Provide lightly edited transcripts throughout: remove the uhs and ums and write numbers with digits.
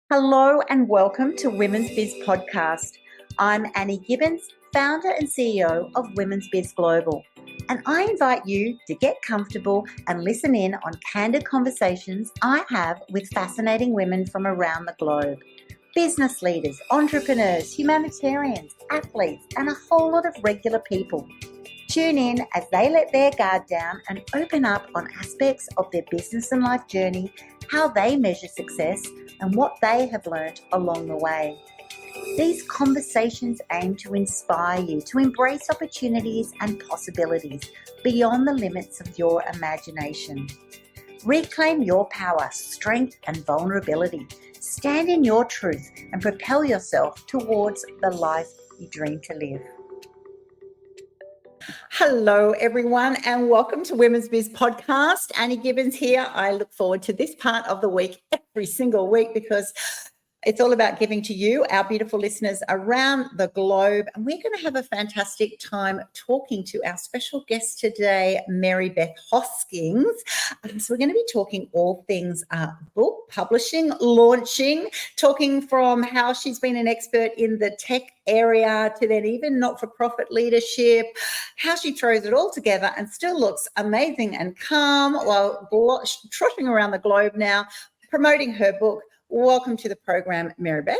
Hello and welcome to Women's Biz Podcast. I'm Annie Gibbins, founder and CEO of Women's Biz Global, and I invite you to get comfortable and listen in on candid conversations I have with fascinating women from around the globe. Business leaders, entrepreneurs, humanitarians, athletes, and a whole lot of regular people. Tune in as they let their guard down and open up on aspects of their business and life journey, how they measure success, and what they have learned along the way. These conversations aim to inspire you to embrace opportunities and possibilities beyond the limits of your imagination. Reclaim your power, strength, and vulnerability. Stand in your truth and propel yourself towards the life you dream to live. Hello, everyone, and welcome to Women's Biz Podcast. Annie Gibbins here. I look forward to this part of the week every single week because it's all about giving to you, our beautiful listeners around the globe. And we're going to have a fantastic time talking to our special guest today, Mary-Beth Hosking. So we're going to be talking all things book publishing, launching, talking from how she's been an expert in the tech area to then even not-for-profit leadership, how she throws it all together and still looks amazing and calm while trotting around the globe now, promoting her book. Welcome to the program, Mary-Beth.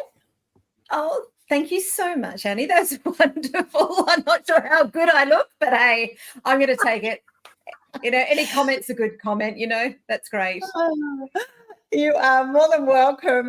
Oh, thank you so much, Annie. That's wonderful. I'm not sure how good I look, but hey, I'm going to take it. Any comment's a good comment, that's great. You are more than welcome.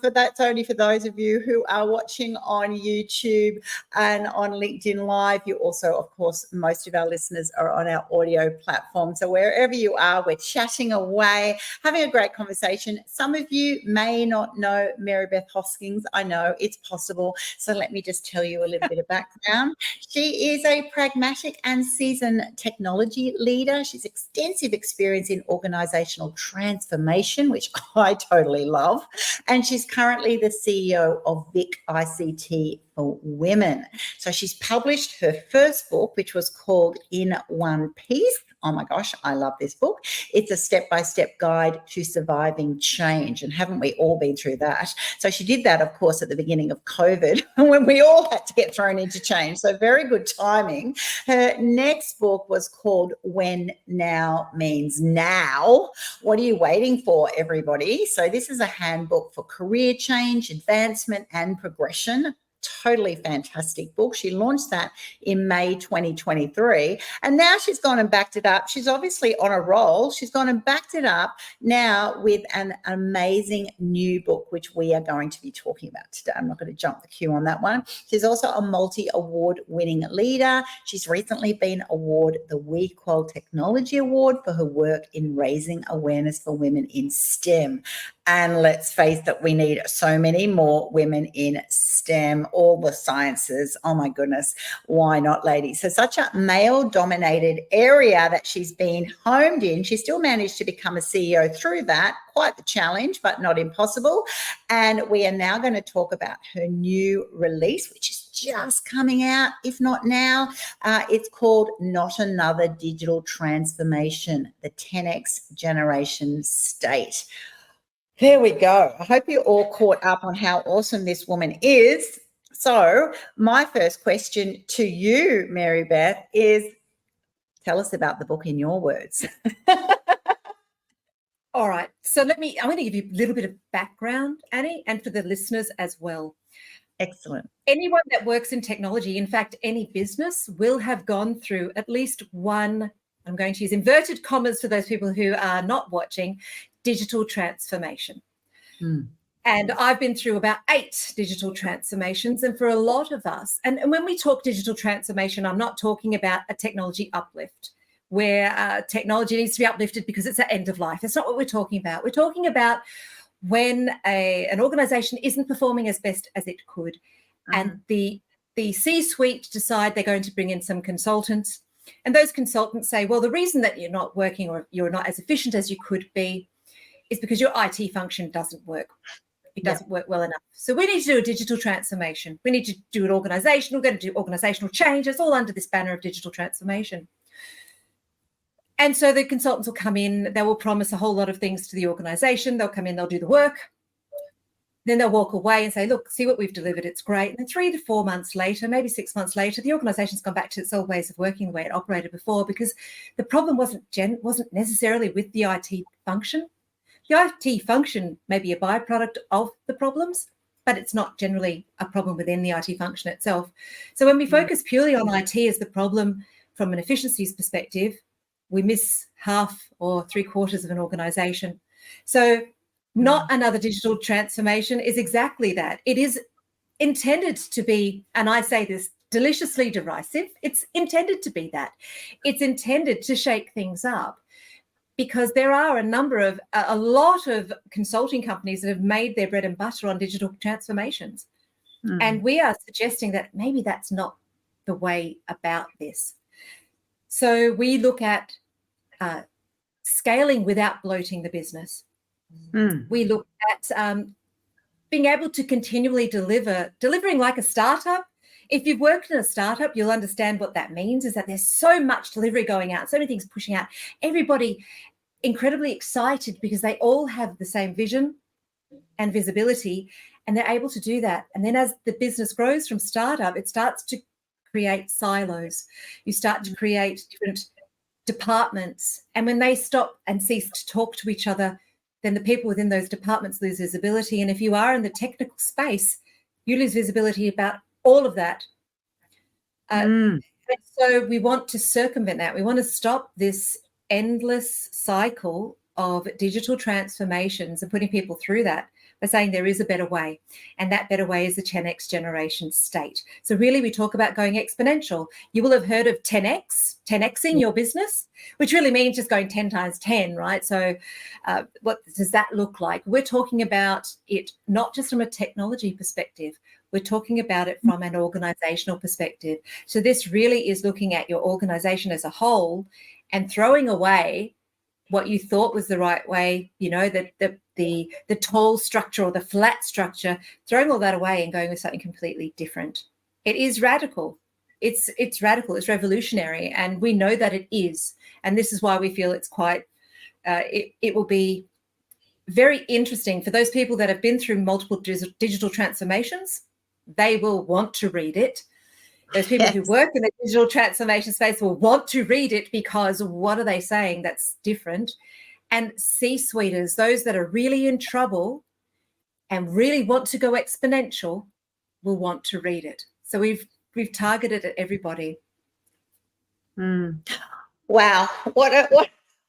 That's only for those of you who are watching on YouTube and on LinkedIn Live. You also, of course, most of our listeners are on our audio platform. So wherever you are, we're chatting away, having a great conversation. Some of you may not know Mary-Beth Hosking. I know it's possible. So let me just tell you a little bit of background. She is a pragmatic and seasoned technology leader. She's extensive experience in organisational transformation, which I totally love. And she's currently the CEO of Vic ICT for Women. So she's published her first book, which was called In One Piece. Oh my gosh, I love this book. It's a step-by-step guide to surviving change. And haven't we all been through that? So she did that, of course, at the beginning of COVID when we all had to get thrown into change. So very good timing. Her next book was called When Now Means Now. What are you waiting for, everybody? So this is a handbook for career change, advancement, and progression. Totally fantastic book. She launched that in May 2023, and now she's gone and backed it up. She's obviously on a roll. She's gone and backed it up now with an amazing new book, which we are going to be talking about today. I'm not going to jump the queue on that one. She's also a multi-award winning leader. She's recently been awarded the WeQual Technology Award for her work in raising awareness for women in STEM. And let's face it, we need so many more women in STEM, all the sciences. Oh my goodness, why not, ladies? So such a male-dominated area that she's been homed in. She still managed to become a CEO through that. Quite the challenge, but not impossible. And we are now going to talk about her new release, which is just coming out, if not now. It's called Not Another Digital Transformation, the 10X Generation State. There we go. I hope you're all caught up on how awesome this woman is. So my first question to you, Mary-Beth, is tell us about the book in your words. All right. So I'm going to give you a little bit of background, Annie, and for the listeners as well. Excellent. Anyone that works in technology, in fact, any business will have gone through at least one, I'm going to use inverted commas for those people who are not watching, digital transformation. And I've been through about 8 digital transformations. And for a lot of us, and when we talk digital transformation, I'm not talking about a technology uplift where technology needs to be uplifted because it's at end of life. That's not what we're talking about. We're talking about when an organization isn't performing as best as it could. And the C-suite decide they're going to bring in some consultants. And those consultants say, well, the reason that you're not working or you're not as efficient as you could be is because your IT function doesn't work. It doesn't work well enough. So we need to do a digital transformation. We need to do an organizational, we're going to do organizational change. It's all under this banner of digital transformation. And so the consultants will come in, they will promise a whole lot of things to the organization. They'll come in, they'll do the work. Then they'll walk away and say, look, see what we've delivered. It's great. And then 3 to 4 months later, maybe 6 months later, the organisation's gone back to its old ways of working the way it operated before, because the problem wasn't necessarily with the IT function. The IT function may be a byproduct of the problems, but it's not generally a problem within the IT function itself. So when we focus purely on IT as the problem from an efficiencies perspective, we miss half or 3/4 of an organisation. So not another digital transformation is exactly that. It is intended to be, and I say this deliciously derisive, it's intended to be that. It's intended to shake things up, because there are a lot of consulting companies that have made their bread and butter on digital transformations. And we are suggesting that maybe that's not the way about this. So we look at scaling without bloating the business. We look at being able to continually delivering like a startup. If you've worked in a startup, you'll understand what that means, is that there's so much delivery going out, so many things pushing out, everybody incredibly excited because they all have the same vision and visibility, and they're able to do that. And then as the business grows from startup, it starts to create silos. You start to create different departments. And when they stop and cease to talk to each other, then the people within those departments lose visibility. And if you are in the technical space, you lose visibility about all of that. And so we want to circumvent that. We want to stop this endless cycle of digital transformations and putting people through that by saying there is a better way. And that better way is the 10x generation state. So really we talk about going exponential. You will have heard of 10xing your business, which really means just going 10 times 10, right? So what does that look like? We're talking about it not just from a technology perspective, we're talking about it from an organizational perspective. So this really is looking at your organization as a whole and throwing away what you thought was the right way, you know, the tall structure or the flat structure, throwing all that away and going with something completely different. It is radical. It's radical. It's revolutionary, and we know that it is. And this is why we feel it's quite. It will be very interesting for those people that have been through multiple digital transformations. They will want to read it. Those people who work in the digital transformation space will want to read it, because what are they saying that's different? And C-suiters, those that are really in trouble and really want to go exponential, will want to read it. So we've targeted at everybody. Wow,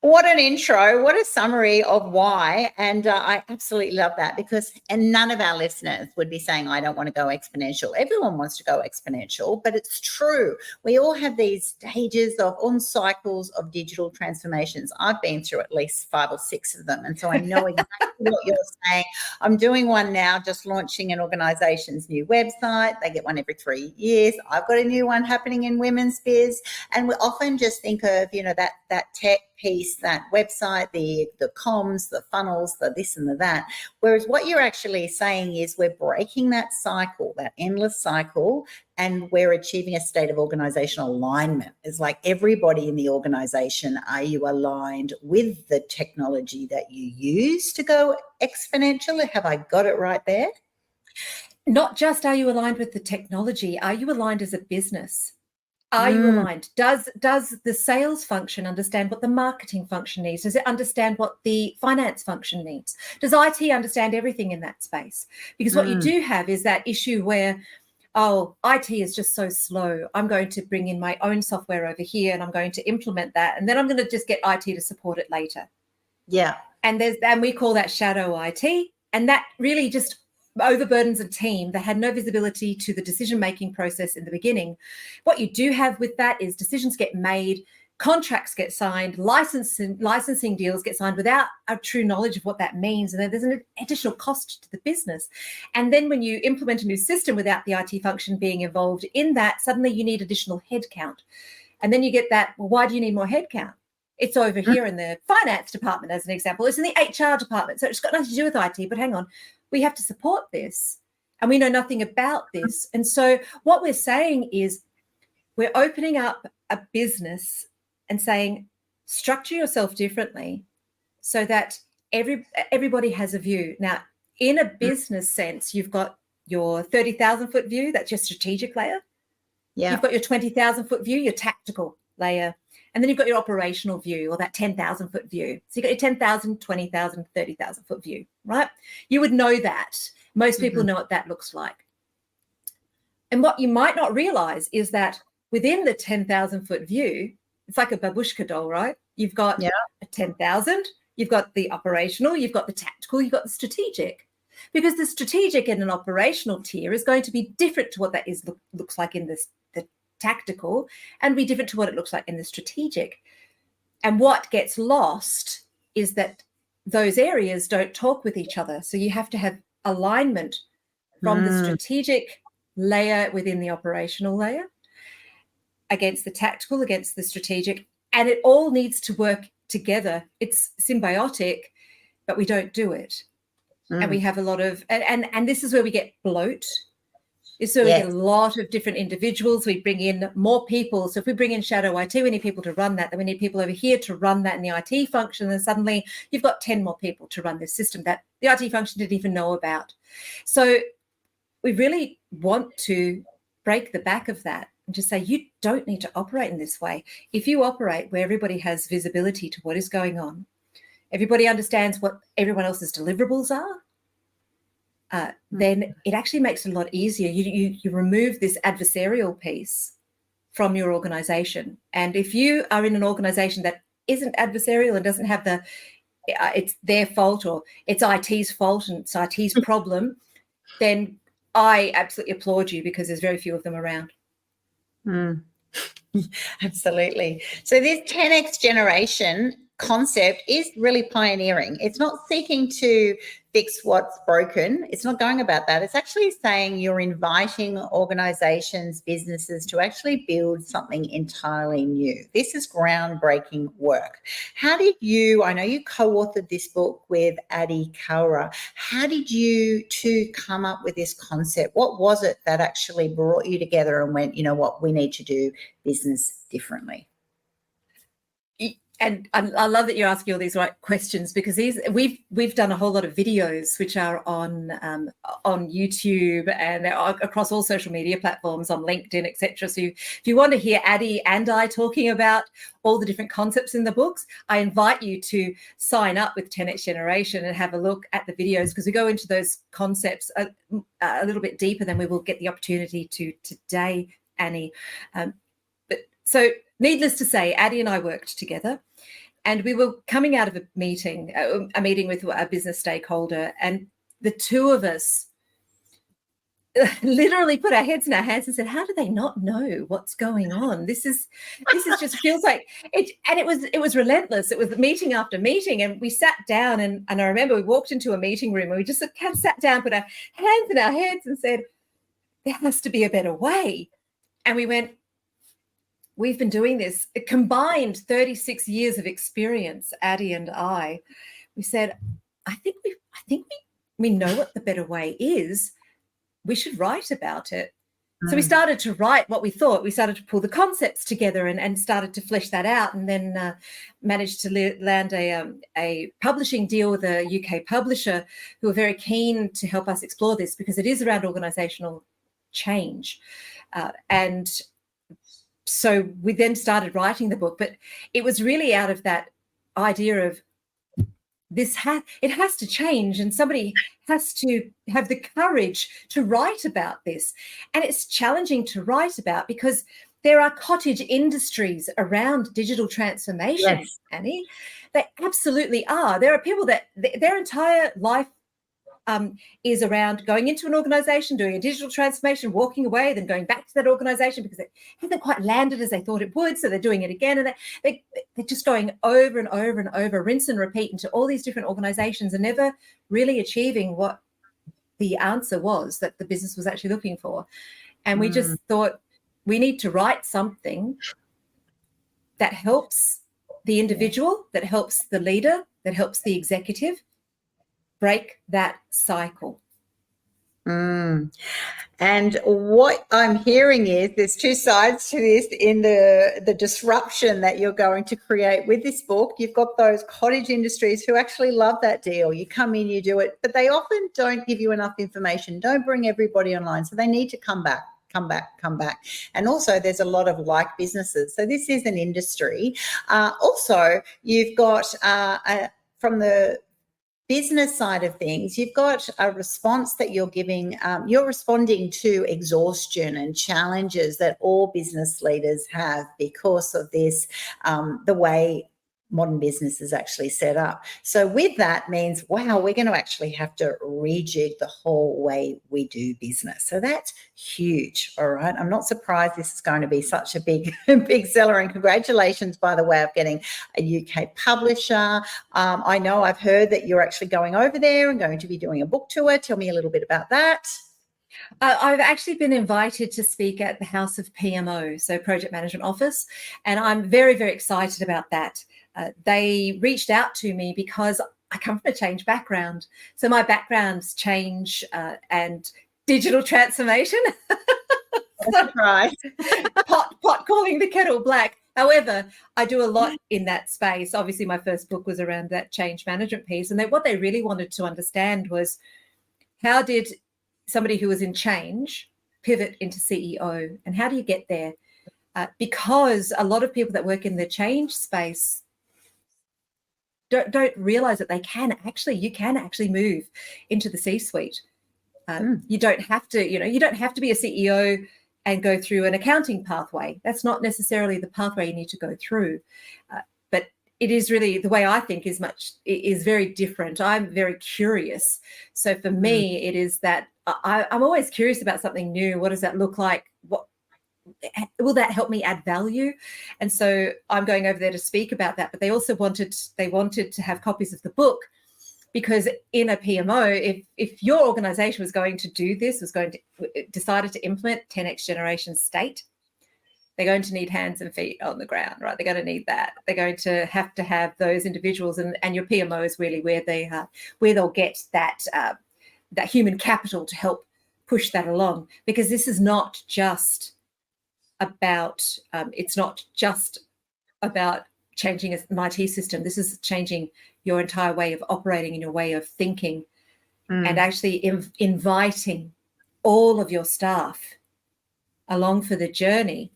what an intro, what a summary of why. And I absolutely love that, because none of our listeners would be saying, I don't want to go exponential. Everyone wants to go exponential, but it's true. We all have these stages on cycles of digital transformations. I've been through at least 5 or 6 of them. And so I know exactly what you're saying. I'm doing one now, just launching an organization's new website. They get one every 3 years. I've got a new one happening in women's biz. And we often just think of, you know, that tech piece, that website, the comms, the funnels, the this and the that. Whereas what you're actually saying is we're breaking that cycle, that endless cycle, and we're achieving a state of organizational alignment. It's like everybody in the organization, are you aligned with the technology that you use to go exponential? Have I got it right there? Not just are you aligned with the technology, are you aligned as a business? Are you aligned? Does the sales function understand what the marketing function needs? Does it understand what the finance function needs? Does IT understand everything in that space? Because what you do have is that issue where, oh, IT is just so slow. I'm going to bring in my own software over here and I'm going to implement that. And then I'm going to just get IT to support it later. Yeah. And we call that shadow IT. And that really just overburdens a team that had no visibility to the decision-making process in the beginning. What you do have with that is decisions get made, contracts get signed, licensing deals get signed without a true knowledge of what that means. And then there's an additional cost to the business. And then when you implement a new system without the IT function being involved in that, suddenly you need additional headcount. And then you get that, well, why do you need more headcount? It's over here in the finance department, as an example. It's in the HR department. So it's got nothing to do with IT, but hang on. We have to support this, and we know nothing about this. And so what we're saying is we're opening up a business and saying, structure yourself differently so that everybody has a view. Now, in a business sense, you've got your 30,000 foot view, that's your strategic layer. Yeah. You've got your 20,000 foot view, your tactical layer. And then you've got your operational view, or that 10,000 foot view. So you've got your 10,000, 20,000, 30,000 foot view, right? You would know that. Most people know what that looks like. And what you might not realize is that within the 10,000 foot view, it's like a babushka doll, right? You've got a 10,000, you've got the operational, you've got the tactical, you've got the strategic. Because the strategic in an operational tier is going to be different to what that looks like in the tactical, and be different to what it looks like in the strategic. And what gets lost is that those areas don't talk with each other. So you have to have alignment from the strategic layer within the operational layer against the tactical, against the strategic, and it all needs to work together. It's symbiotic, but we don't do it. And we have a lot of, and this is where we get bloat. This is where we get a lot of different individuals. We bring in more people. So if we bring in shadow IT, we need people to run that. Then we need people over here to run that in the IT function. And suddenly you've got 10 more people to run this system that the IT function didn't even know about. So we really want to break the back of that and just say, you don't need to operate in this way. If you operate where everybody has visibility to what is going on, everybody understands what everyone else's deliverables are, then it actually makes it a lot easier. You remove this adversarial piece from your organization. And if you are in an organization that isn't adversarial and doesn't have it's their fault or it's IT's fault and it's IT's problem, then I absolutely applaud you, because there's very few of them around. Absolutely. So this 10x generation concept is really pioneering. It's not seeking to fix what's broken. It's not going about that. It's actually saying you're inviting organizations, businesses to actually build something entirely new. This is groundbreaking work. How did you, I know you co-authored this book with Kalra. How did you two come up with this concept? What was it that actually brought you together and went, you know what, we need to do business differently? And I love that you're asking all these right questions, because we've done a whole lot of videos which are on YouTube and across all social media platforms, on LinkedIn, etc. So if you want to hear Addie and I talking about all the different concepts in the books, I invite you to sign up with 10X Generation and have a look at the videos, because we go into those concepts a little bit deeper than we will get the opportunity to today, Annie. So needless to say, Addie and I worked together, and we were coming out of a meeting with a business stakeholder, and the two of us literally put our heads in our hands and said, how do they not know what's going on? This is just feels like it. And it was relentless. It was meeting after meeting, and we sat down, and I remember we walked into a meeting room and we just sat down, put our hands in our heads and said, there has to be a better way. And we went, we've been doing this, a combined 36 years of experience, Addie and I. We said, I think we know what the better way is. We should write about it. So we started to write what we thought. We started to pull the concepts together and started to flesh that out, and then managed to land a publishing deal with a UK publisher who were very keen to help us explore this, because it is around organisational change. And so we then started writing the book, but it was really out of that idea of it has to change, and somebody has to have the courage to write about this. And it's challenging to write about because there are cottage industries around digital transformation, yes. Annie. They absolutely are. There are people that their entire life is around going into an organisation, doing a digital transformation, walking away, then going back to that organisation because it hasn't quite landed as they thought it would, so they're doing it again, and they're just going over and over and over, rinse and repeat into all these different organisations and never really achieving what the answer was that the business was actually looking for. And we just thought we need to write something that helps the individual, that helps the leader, that helps the executive break that cycle. And what I'm hearing is there's two sides to this in the disruption that you're going to create with this book. You've got those cottage industries who actually love that deal. You come in, you do it, but they often don't give you enough information, don't bring everybody online. So they need to come back. And also there's a lot of like businesses. So this is an industry. Also, you've got from the business side of things, you've got a response that you're giving. You're responding to exhaustion and challenges that all business leaders have because of this, the way modern business is actually set up. So with that means, wow, we're going to actually have to rejig the whole way we do business. So that's huge. All right. I'm not surprised this is going to be such a big seller, and congratulations, by the way, of getting a UK publisher. I know I've heard that you're actually going over there and going to be doing a book tour. Tell me a little bit about that. I've actually been invited to speak at the House of PMO, so Project Management Office, and I'm very, very excited about that. They reached out to me because I come from a change background. So my background's change and digital transformation. That's right. pot calling the kettle black. However, I do a lot in that space. Obviously, my first book was around that change management piece. And what they really wanted to understand was, how did somebody who was in change pivot into CEO? And how do you get there? Because a lot of people that work in the change space don't realize that you can actually move into the C-suite. You don't have to, you don't have to be a CEO and go through an accounting pathway. That's not necessarily the pathway you need to go through. But it is really, the way I think is very different. I'm very curious. So for me, it is that I'm always curious about something new. What does that look like? What will that help me add value? And so I'm going over there to speak about that. But they also wanted to have copies of the book, because in a PMO, if your organization was going to do this, decided to implement 10x generation state, they're going to need hands and feet on the ground, right? They're going to need that. They're going to have those individuals, and your PMO is really where they'll get that human capital to help push that along. Because this is not just about changing an IT system. This is changing your entire way of operating and your way of thinking, and actually inviting all of your staff along for the journey,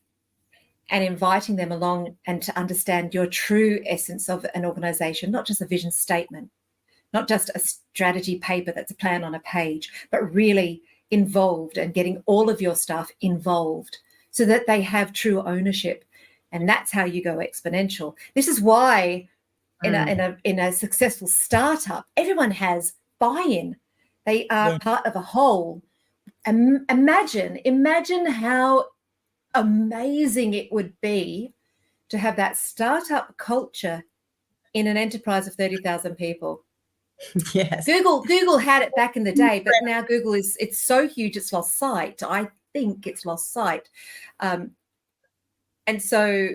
and inviting them along and to understand your true essence of an organization, not just a vision statement, not just a strategy paper that's a plan on a page, but really involved, and getting all of your staff involved so that they have true ownership. And that's how you go exponential. This is why in a successful startup, everyone has buy-in. They are part of a whole. Imagine how amazing it would be to have that startup culture in an enterprise of 30,000 people. Yes. Google had it back in the day, but now Google it's so huge it's lost sight. I think it's lost sight. And so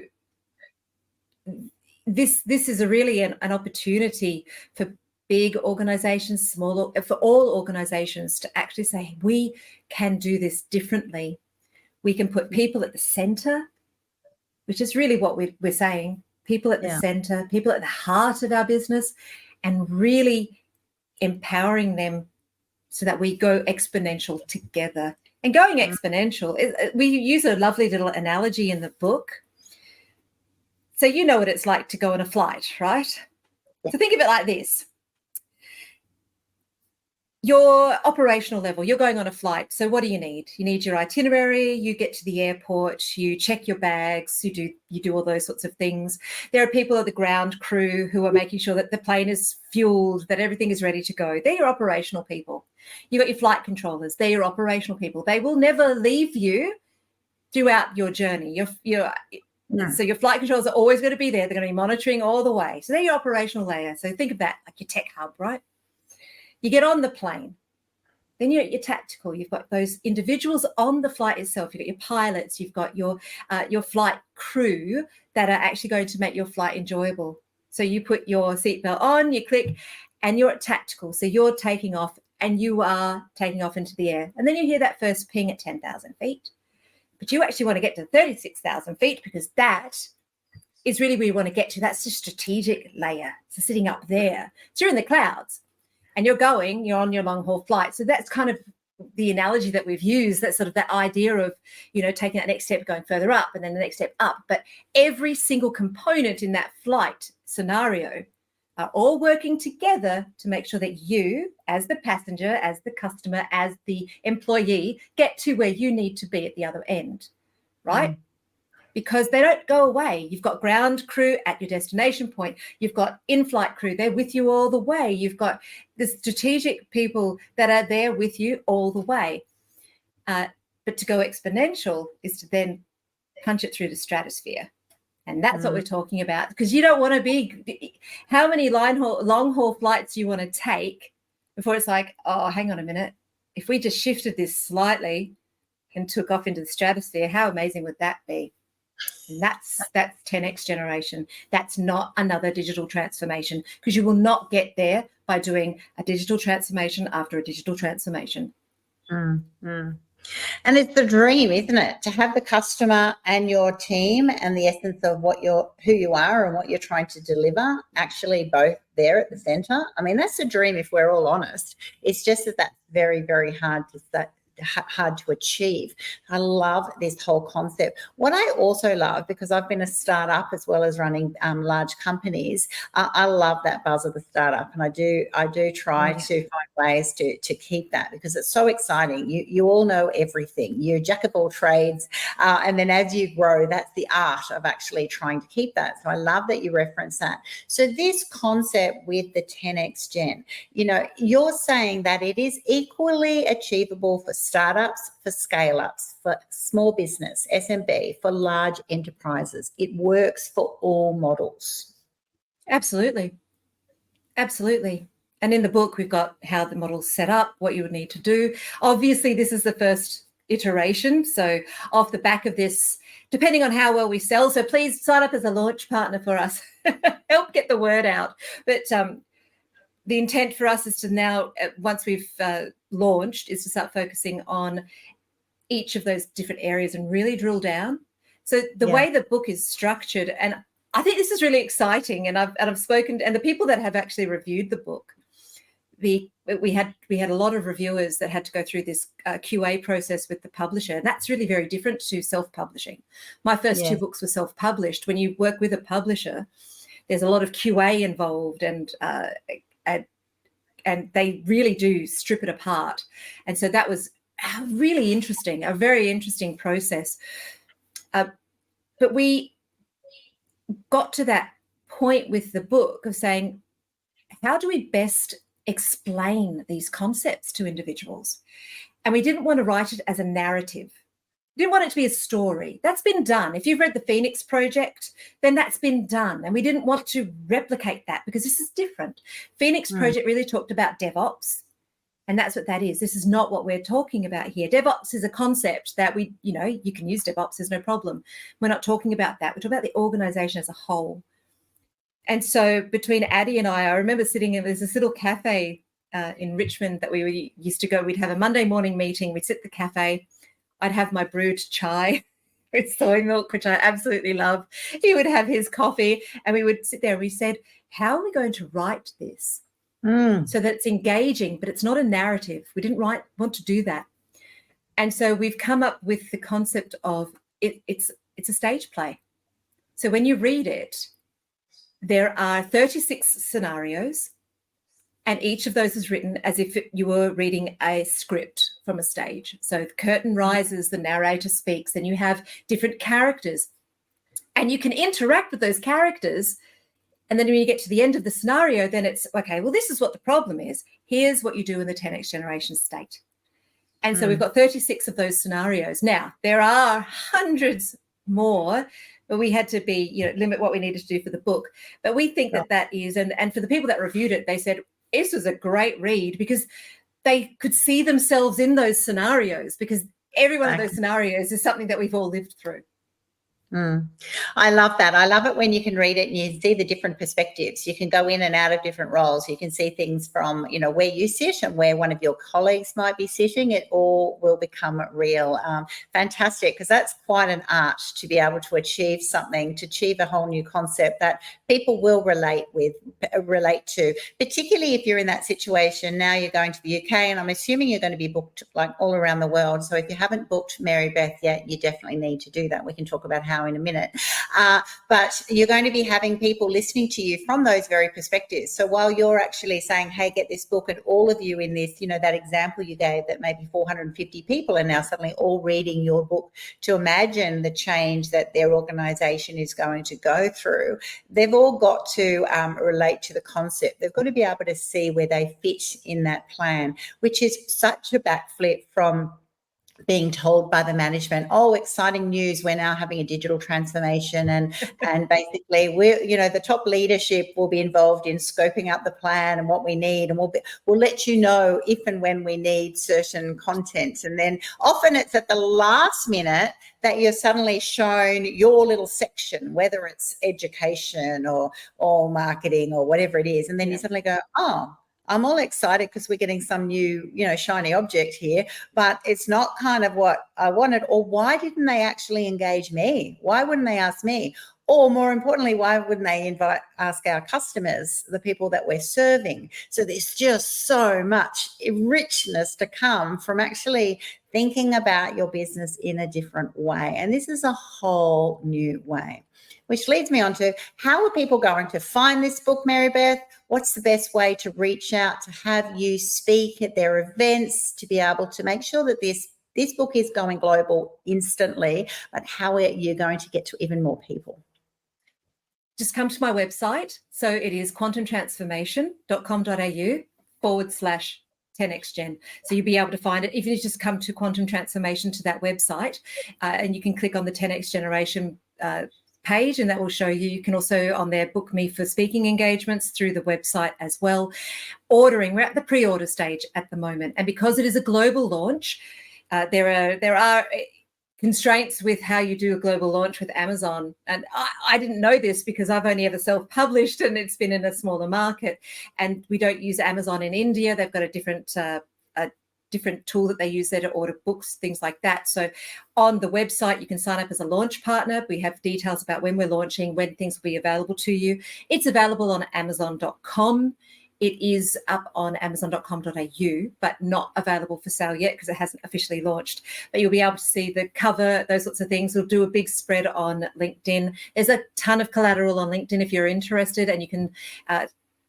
this is really an opportunity for big organizations, for all organizations to actually say, we can do this differently. We can put people at the center, which is really what we're saying, people at the center, people at the heart of our business, and really empowering them so that we go exponential together. And going exponential, we use a lovely little analogy in the book. So you know what it's like to go on a flight, right? Yeah. So think of it like this. Your operational level, you're going on a flight. So what do you need? You need your itinerary, you get to the airport, you check your bags, you do all those sorts of things. There are people at the ground crew who are making sure that the plane is fueled, that everything is ready to go. They're your operational people. You've got your flight controllers, they're your operational people. They will never leave you throughout your journey. So your flight controllers are always going to be there. They're going to be monitoring all the way. So they're your operational layer. So think of that like your tech hub, right? You get on the plane, then you're at your tactical. You've got those individuals on the flight itself. You've got your pilots. You've got your flight crew that are actually going to make your flight enjoyable. So you put your seatbelt on, you click, and you're at tactical. So you're taking off and you are taking off into the air. And then you hear that first ping at 10,000 feet. But you actually want to get to 36,000 feet because that is really where you want to get to. That's the strategic layer. So sitting up there. So you're in the clouds and you're on your long haul flight. So that's kind of the analogy that we've used. That's sort of that idea of, taking that next step, going further up and then the next step up. But every single component in that flight scenario are all working together to make sure that you, as the passenger, as the customer, as the employee, get to where you need to be at the other end, right? Because they don't go away. You've got ground crew at your destination point. You've got in-flight crew. They're with you all the way. You've got the strategic people that are there with you all the way. But to go exponential is to then punch it through the stratosphere. And that's what we're talking about, because you don't want to be, how many long haul flights do you want to take before it's like, oh, hang on a minute. If we just shifted this slightly and took off into the stratosphere, how amazing would that be? And that's 10x generation. That's not another digital transformation, because you will not get there by doing a digital transformation after a digital transformation. And it's the dream, isn't it, to have the customer and your team and the essence of who you are and what you're trying to deliver actually both there at the center. I mean, that's a dream if we're all honest. It's just that that's very, very hard to achieve. I love this whole concept. What I also love, because I've been a startup as well as running large companies, I love that buzz of the startup, and I do try to find ways to keep that, because it's so exciting. You all know everything. You're a jack of all trades, and then as you grow, that's the art of actually trying to keep that. So I love that you reference that. So this concept with the 10x Gen, you're saying that it is equally achievable for startups, for scale-ups, for small business, SMB, for large enterprises. It works for all models. Absolutely. Absolutely. And in the book, we've got how the model's set up, what you would need to do. Obviously, this is the first iteration. So off the back of this, depending on how well we sell, so please sign up as a launch partner for us. Help get the word out. But the intent for us is to now, once we've launched, is to start focusing on each of those different areas and really drill down. So the way the book is structured, and I think this is really exciting, and I've spoken, and the people that have actually reviewed the book, we had a lot of reviewers that had to go through this QA process with the publisher, and that's really very different to self-publishing. My first two books were self-published. When you work with a publisher, there's a lot of QA involved, and they really do strip it apart. And so that was really interesting, a very interesting process. But we got to that point with the book of saying, how do we best explain these concepts to individuals? And we didn't want to write it as a narrative. We didn't want it to be a story. That's been done. If you've read the Phoenix Project, then that's been done. And we didn't want to replicate that, because this is different. Phoenix Project really talked about DevOps, and that's what that is. This is not what we're talking about here. DevOps is a concept that you can use DevOps, there's no problem. We're not talking about that. We're talking about the organization as a whole. And so between Addie and I remember sitting in, there's this little cafe in Richmond that we used to go. We'd have a Monday morning meeting. We'd sit at the cafe. I'd have my brewed chai with soy milk, which I absolutely love. He would have his coffee, and we would sit there and we said, how are we going to write this so that it's engaging, but it's not a narrative? We didn't want to do that. And so we've come up with the concept of it's a stage play. So when you read it, there are 36 scenarios, and each of those is written as if you were reading a script from a stage. So the curtain rises, the narrator speaks, and you have different characters. And you can interact with those characters. And then when you get to the end of the scenario, then it's, okay, well, this is what the problem is. Here's what you do in the 10x generation state. And so we've got 36 of those scenarios. Now, there are hundreds more, but we had to limit what we needed to do for the book. But we think that is, and for the people that reviewed it, they said, this was a great read, because they could see themselves in those scenarios, because every one of those scenarios is something that we've all lived through. I love that. I love it when you can read it and you see the different perspectives. You can go in and out of different roles. You can see things from, where you sit and where one of your colleagues might be sitting. It all will become real. Fantastic, because that's quite an art to be able to achieve something, to achieve a whole new concept that people will relate to, particularly if you're in that situation. Now you're going to the UK, and I'm assuming you're going to be booked like all around the world. So if you haven't booked Mary-Beth yet, you definitely need to do that. We can talk about how in a minute. But you're going to be having people listening to you from those very perspectives. So while you're actually saying, hey, get this book, and all of you in this, that example you gave that maybe 450 people are now suddenly all reading your book to imagine the change that their organisation is going to go through, they've all got to relate to the concept. They've got to be able to see where they fit in that plan, which is such a backflip from being told by the management, oh, exciting news, we're now having a digital transformation, and basically we're, the top leadership will be involved in scoping out the plan and what we need, and we'll let you know if and when we need certain content. And then often it's at the last minute that you're suddenly shown your little section, whether it's education or marketing or whatever it is, and then you suddenly go, oh, I'm all excited because we're getting some new, shiny object here, but it's not kind of what I wanted. Or why didn't they actually engage me? Why wouldn't they ask me? Or more importantly, why wouldn't they ask our customers, the people that we're serving? So there's just so much richness to come from actually thinking about your business in a different way. And this is a whole new way. Which leads me on to, how are people going to find this book, Mary-Beth? What's the best way to reach out, to have you speak at their events, to be able to make sure that this book is going global instantly, but how are you going to get to even more people? Just come to my website. So it is quantumtransformation.com.au/10xgen. So you'll be able to find it. If you just come to Quantum Transformation to that website, and you can click on the 10x generation page, and that will show you. You can also on there book me for speaking engagements through the website as well. Ordering, we're at the pre-order stage at the moment, and because it is a global launch, there are constraints with how you do a global launch with Amazon. And I didn't know this because I've only ever self-published and it's been in a smaller market, and we don't use Amazon in India. They've got a different tool that they use there to order books, things like that. So on the website, you can sign up as a launch partner. We have details about when we're launching, when things will be available to you. It's available on Amazon.com. It is up on Amazon.com.au, but not available for sale yet because it hasn't officially launched. But you'll be able to see the cover, those sorts of things. We'll do a big spread on LinkedIn. There's a ton of collateral on LinkedIn if you're interested, and you can,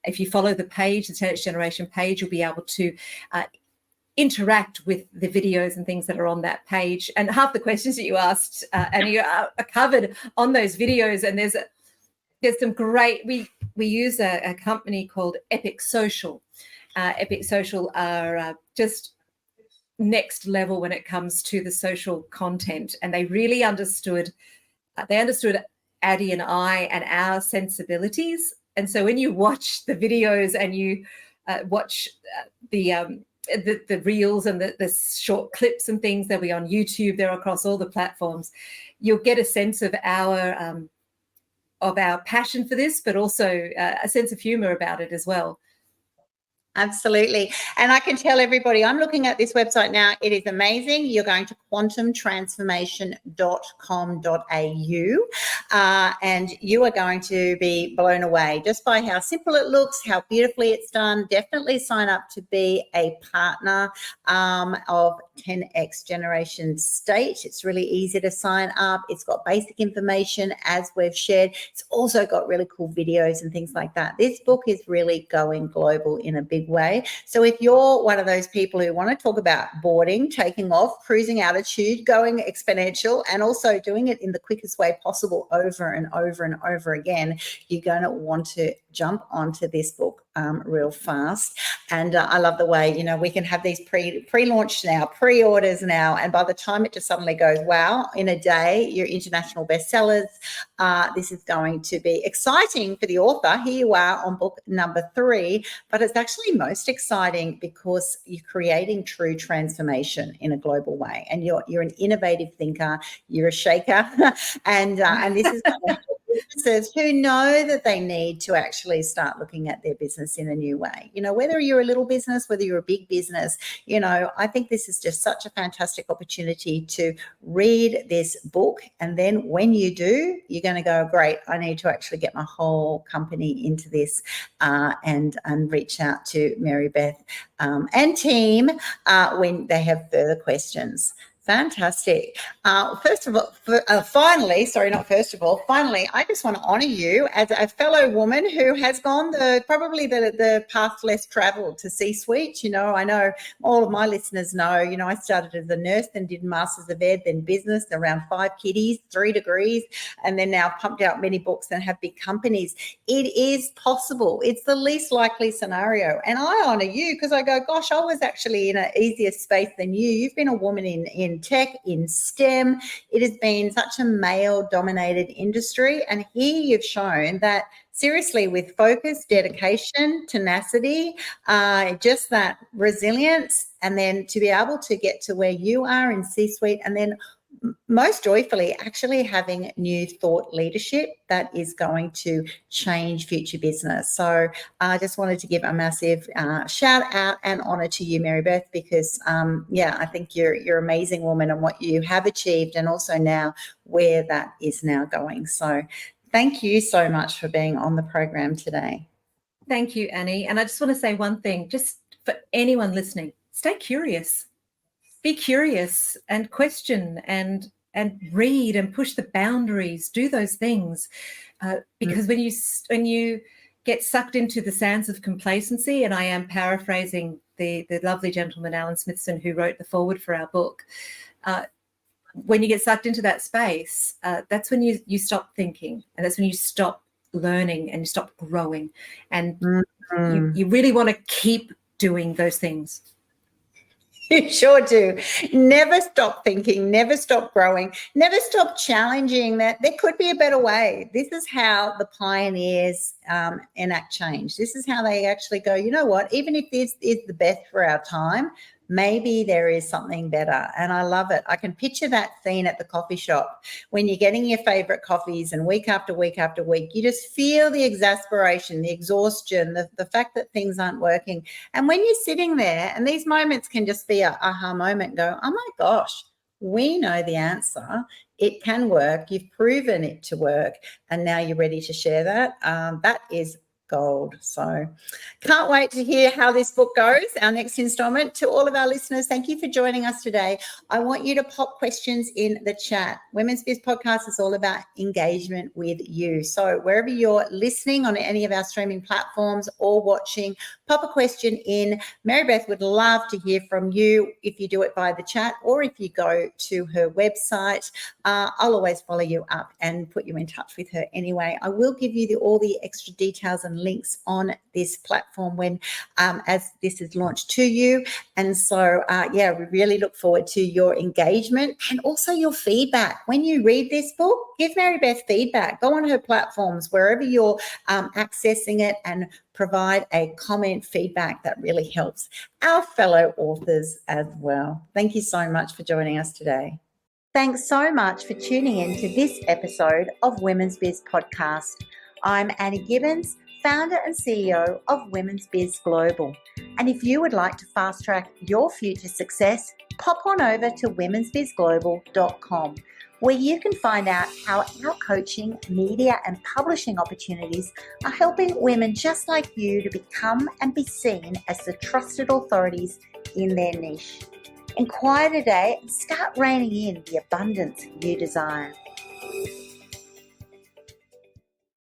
if you follow the page, the 10X Generation page, you'll be able to interact with the videos and things that are on that page. And half the questions that you asked, and you are covered on those videos. And there's some great, we use a company called Epic Social. Epic Social are just next level when it comes to the social content. And they really understood Addie and I and our sensibilities. And so when you watch the videos and you watch the reels and the short clips and things, they'll be on YouTube, they're across all the platforms, you'll get a sense of our passion for this, but also a sense of humor about it as well. Absolutely. And I can tell everybody, I'm looking at this website now. It is amazing. You're going to quantumtransformation.com.au, and you are going to be blown away just by how simple it looks, how beautifully it's done. Definitely sign up to be a partner of 10X Generation State. It's really easy to sign up. It's got basic information as we've shared. It's also got really cool videos and things like that. This book is really going global in a big way. So if you're one of those people who want to talk about boarding, taking off, cruising altitude, going exponential, and also doing it in the quickest way possible over and over and over again, you're going to want to jump onto this book real fast. And I love the way, we can have these pre-launch now, pre-orders now, and by the time it just suddenly goes, wow, in a day, you're international bestsellers. This is going to be exciting for the author. Here you are on book number 3, but it's actually most exciting because you're creating true transformation in a global way, and you're an innovative thinker, you're a shaker, and this is going to help businesses who know that they need to actually start looking at their business in a new way. Whether you're a little business, whether you're a big business, I think this is just such a fantastic opportunity to read this book. And then when you do, you're going to go, great, I need to actually get my whole company into this, and reach out to Mary-Beth and team when they have further questions. Fantastic. Finally, I just want to honour you as a fellow woman who has gone probably the path less travelled to C-suite. I know all of my listeners know, I started as a nurse, then did Masters of Ed, then business, around 5 kiddies, 3 degrees, and then now pumped out many books and have big companies. It is possible. It's the least likely scenario. And I honour you because I go, gosh, I was actually in an easier space than you. You've been a woman in tech, in STEM. It has been such a male-dominated industry, and here you've shown that seriously, with focus, dedication, tenacity, just that resilience, and then to be able to get to where you are in C-suite, and then most joyfully actually having new thought leadership that is going to change future business. So I just wanted to give a massive shout out and honour to you, Mary-Beth, because I think you're an amazing woman and what you have achieved, and also now where that is now going. So thank you so much for being on the program today. Thank you, Annie. And I just want to say one thing, just for anyone listening, stay curious. Be curious and question and read and push the boundaries. Do those things, because when you get sucked into the sands of complacency, and I am paraphrasing the lovely gentleman Alan Smithson who wrote the foreword for our book. When you get sucked into that space, that's when you stop thinking, and that's when you stop learning and you stop growing, and you really want to keep doing those things. You sure do. Never stop thinking, never stop growing, never stop challenging that there could be a better way. This is how the pioneers enact change. This is how they actually go, you know what, even if this is the best for our time, maybe there is something better. And I love it. I can picture that scene at the coffee shop when you're getting your favorite coffees, and week after week after week, you just feel the exasperation, the exhaustion, the fact that things aren't working. And when you're sitting there, and these moments can just be a aha moment, go, oh my gosh, we know the answer. It can work. You've proven it to work. And now you're ready to share that. That is gold. So can't wait to hear how this book goes, our next installment. To all of our listeners, thank you for joining us today. I want you to pop questions in the chat. Women's Biz Podcast is all about engagement with you. So wherever you're listening on any of our streaming platforms or watching, pop a question in. Mary-Beth would love to hear from you if you do it via the chat, or if you go to her website. I'll always follow you up and put you in touch with her anyway. I will give you all the extra details and links on this platform when as this is launched to you. And so we really look forward to your engagement and also your feedback. When you read this book, give Mary-Beth feedback. Go on her platforms, wherever you're accessing it, and provide a comment, feedback. That really helps our fellow authors as well. Thank you so much for joining us today. Thanks so much for tuning in to this episode of Women's Biz Podcast. I'm Annie Gibbins, founder and CEO of Women's Biz Global. And if you would like to fast track your future success, pop on over to womensbizglobal.com, where you can find out how our coaching, media and publishing opportunities are helping women just like you to become and be seen as the trusted authorities in their niche. Inquire today and start reining in the abundance you desire.